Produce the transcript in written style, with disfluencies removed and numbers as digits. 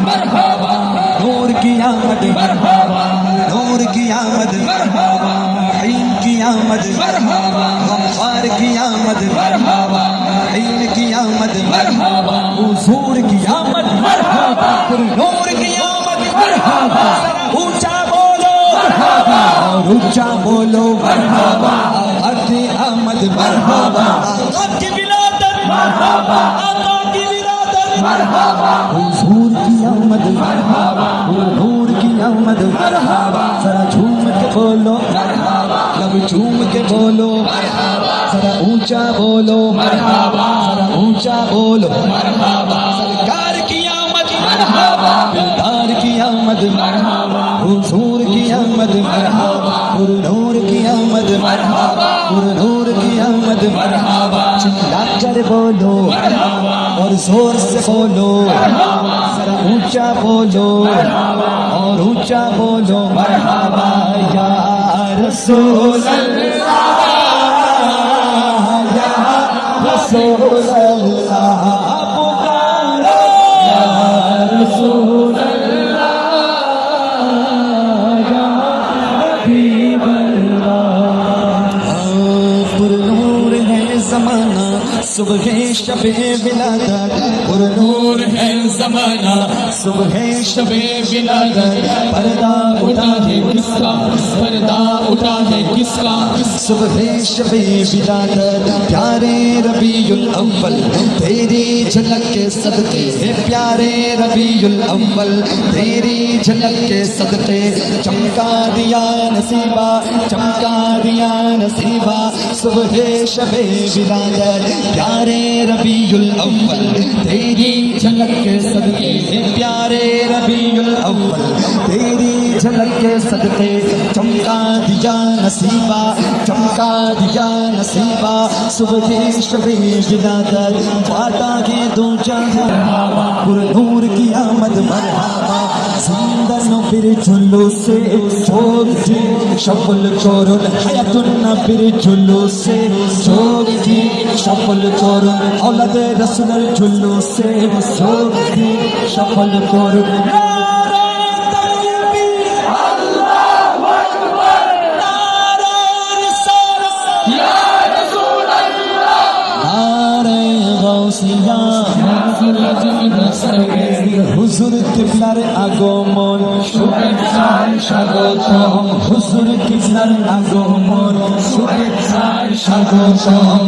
मरहबा नूर की आमद मरहबा नूर की आमद मरहबा ईन की आमद मरहबा गफ्फार की आमद मरहबा ईन की आमद मरहबा हुजूर की आमद मरहबा नूर की आमद मरहबा ऊंचा बोलो मरहबा और ऊंचा बोलो मरहबा आकी आमद मरहबा आकी विलादत मरहबा आकी विलादत मरहबा हुजूर की आमद मरहबा नूर की आमद मरहबा जरा झूम के बोलो मरहबा लब झूम के बोलो मरहबा जरा ऊंचा बोलो मरहबा जरा ऊंचा बोलो मरहबा सरकार की आमद मरहबा दिलदार की आमद मरहबा हुजूर की आमद मरहबा नूर की आमद मरहबा नूर की आमद मरहबा चिल्ला कर बोलो मरहबा और जोर से बोलो मरहबा जरा ऊंचा बोलो और ऊंचा बोलो मरहबा या रसूल अल्लाह या रसूल अल्लाह पुकारो या रसूल अल्लाह या हबीब अल्लाह पुरनूर है ज़माना सुबह शबे विलादत पुरनूर है ज़माना सुबह शबे विलादत पर्दा उठा है किसका पर्दा उठा है किसका सुबह शबे विलादत प्यारे रबीउल अव्वल तेरी झलक के सदके प्यारे रबीउल अव्वल तेरी झलक के सदके चमका दिया नसीबा चमका दिया नसीबा सुबह शबे विलादत प्यारे रबीउल अव्वल तेरी झलक के सदके प्यारे रबीउल अव्वल तेरी झलक के सदके चमका दिया नसीबा चमका दिया नसीबा सुबह शबे विलादत वादा के दो जहां पुरनूर की आमद मरहबा जिंदनो फिर झुल्लू से जोगी शफल कोरुल हयातुन फिर झुल्लू से जोगी शफल कोरुल औलाद रसूल झुल्लू से जोगी शफल कोरुल হুজুর কিবলার আগমন শুভেচ্ছায় স্বাগতম হুজুর কিবলার আগমন শুভেচ্ছায় স্বাগতম